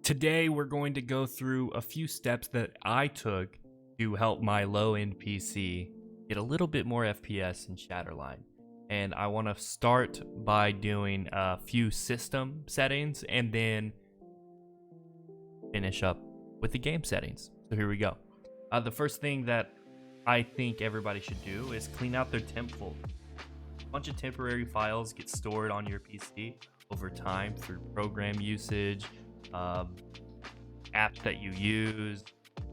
Today we're going to go through a few steps that I took to help my low-end PC get a little bit more FPS in Shatterline. And I want to start by doing a few system settings and then finish up with the game settings. So here we go. The first thing that I think everybody should do is clean out their temp folder. A bunch of temporary files get stored on your PC over time through program usage, apps that you use,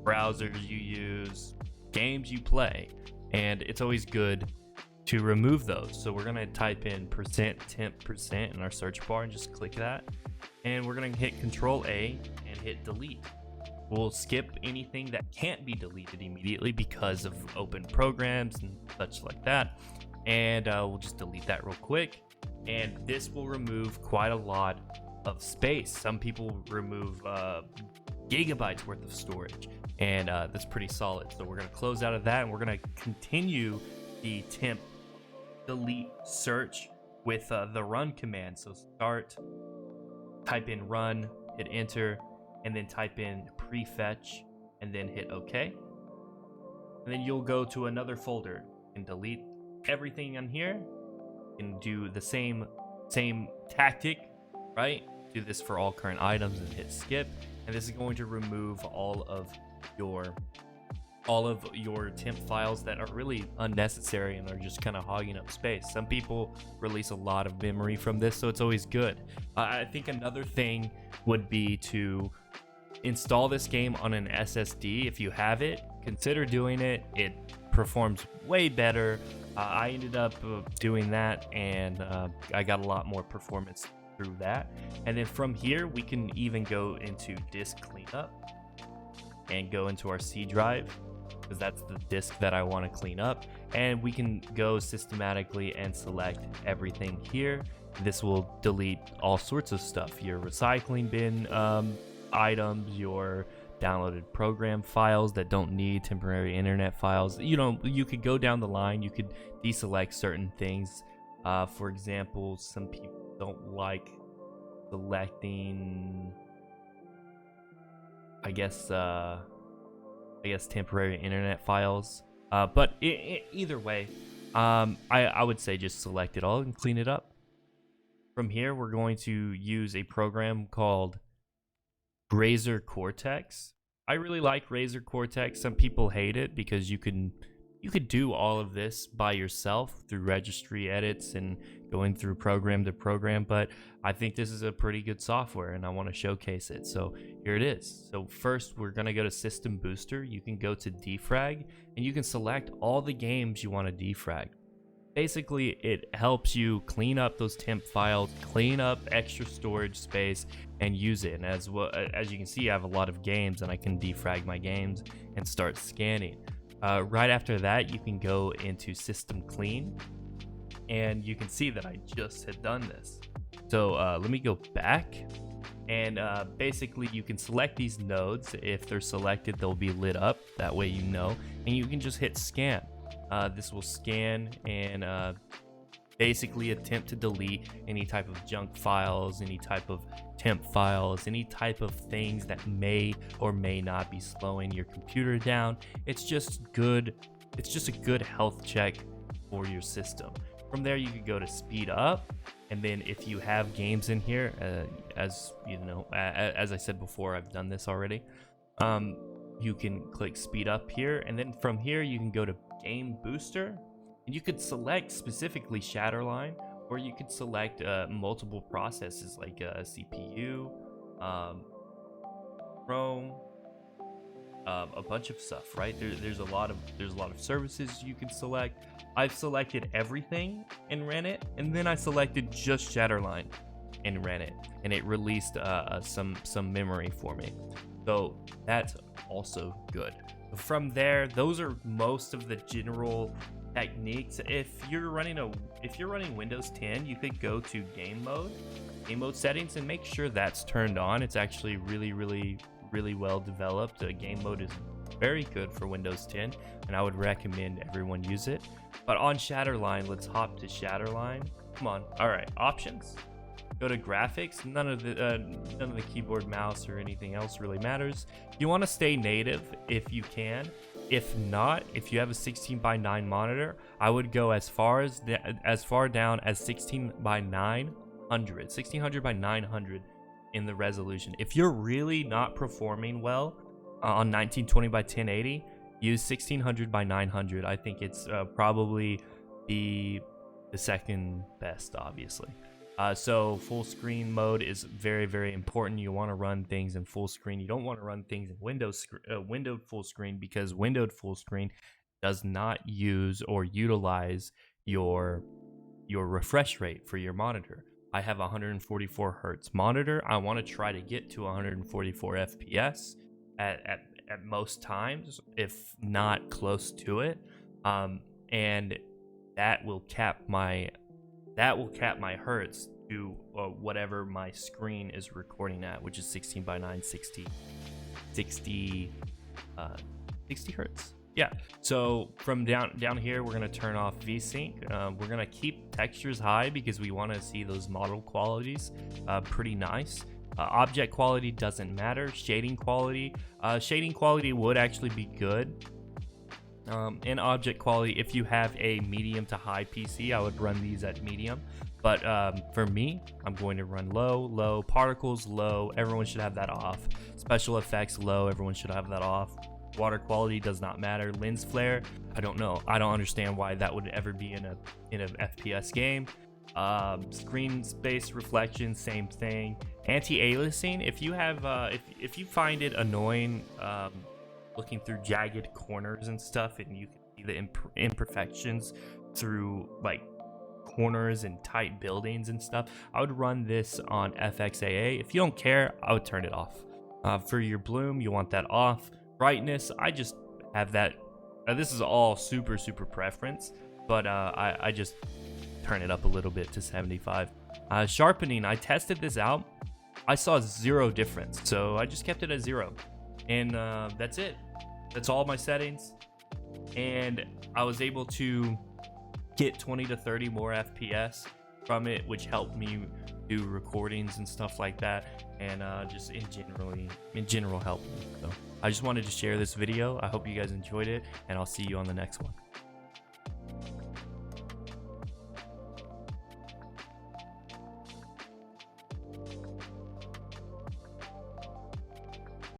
browsers you use, games you play, and it's always good to remove those. So we're going to type in %temp% in our search bar and just click that, and we're going to hit Control A and hit delete. We'll skip anything that can't be deleted immediately because of open programs and such like that, and we'll just delete that real quick, and this will remove quite a lot of space. Some people remove gigabytes worth of storage, and that's pretty solid. So we're going to close out of that, and we're going to continue the temp delete search with the run command. So start, type in run, hit enter, and then type in prefetch, and then hit OK. And then you'll go to another folder and delete everything on here and do the same tactic, right? Do this for all current items and hit skip, and this is going to remove all of your temp files that are really unnecessary and are just kind of hogging up space. Some people release a lot of memory from this, so it's always good. I think another thing would be to install this game on an SSD. If you have it, consider doing it. It performs way better. I ended up doing that, and I got a lot more performance through that. And then from here we can even go into disk cleanup and go into our C drive, because that's the disk that I want to clean up, and we can go systematically and select everything here. This will delete all sorts of stuff, your recycling bin items, your downloaded program files that don't need temporary internet files. You could go down the line. You could deselect certain things. For example, some people don't like selecting, I guess temporary internet files, but either way, I would say just select it all and clean it up. From here we're going to use a program called Razer Cortex. I really like Razer Cortex. Some people hate it because you could do all of this by yourself through registry edits and going through program to program, but I think this is a pretty good software and I want to showcase it. So here it is. So first we're going to go to System Booster. You can go to defrag and you can select all the games you want to defrag. Basically, it helps you clean up those temp files, clean up extra storage space, and use it. And as you can see, I have a lot of games and I can defrag my games and start scanning. Right after that, you can go into System Clean, and you can see that I just had done this. So let me go back, and basically you can select these nodes. If they're selected, they'll be lit up. That way you know, and you can just hit scan. This will scan and basically attempt to delete any type of junk files, any type of temp files, any type of things that may or may not be slowing your computer down. It's just a good health check for your system. From there you could go to speed up, and then if you have games in here, as you know, as I said before, I've done this already, you can click speed up here, and then from here you can go to game booster, and you could select specifically Shatterline, or you could select multiple processes like CPU, Chrome, a bunch of stuff, right? There's a lot of services you can select. I've selected everything and ran it, and then I selected just Shatterline and ran it, and it released some memory for me. So that's also good. From there, those are most of the general techniques. If you're running Windows 10, you could go to game mode settings, and make sure that's turned on. It's actually really well developed. Game mode is very good for Windows 10, and I would recommend everyone use it. But on Shatterline, let's hop to Shatterline. Come on. All right, options. go to graphics. None of the keyboard, mouse, or anything else really matters. You want to stay native if you can. If not, if you have a 16:9 monitor, I would go as far down as 1600 by 900 in the resolution. If you're really not performing well on 1920 by 1080, use 1600 by 900. I think it's probably the second best, obviously. So full screen mode is very, very important. You want to run things in full screen. You don't want to run things in windowed full screen, because windowed full screen does not use or utilize your refresh rate for your monitor. I have a 144 hertz monitor. I want to try to get to 144 FPS at most times, if not close to it, and that will cap my hertz to whatever my screen is recording at, which is 16:9, 60 hertz. Yeah. So from down here, we're gonna turn off VSync. We're gonna keep textures high because we want to see those model qualities pretty nice. Object quality doesn't matter. Shading quality would actually be good. And object quality, if you have a medium to high PC, I would run these at medium. But for me, I'm going to run low. Particles, low. Everyone should have that off. Special effects, low. Everyone should have that off. Water quality does not matter. Lens flare, I don't know. I don't understand why that would ever be in an FPS game. Screen space reflection, same thing. Anti-aliasing, if you have if you find it annoying looking through jagged corners and stuff, and you can see the imperfections through like corners and tight buildings and stuff, I would run this on FXAA. If you don't care, I would turn it off. For your bloom, you want that off. Brightness, I just have that. This is all super preference, but I just turn it up a little bit to 75. Sharpening, I tested this out. I saw 0 difference, so I just kept it at 0. And that's it. That's all my settings. And I was able to get 20 to 30 more FPS from it, which helped me do recordings and stuff like that, and just in general helped me. So I just wanted to share this video. I hope you guys enjoyed it, and I'll see you on the next one.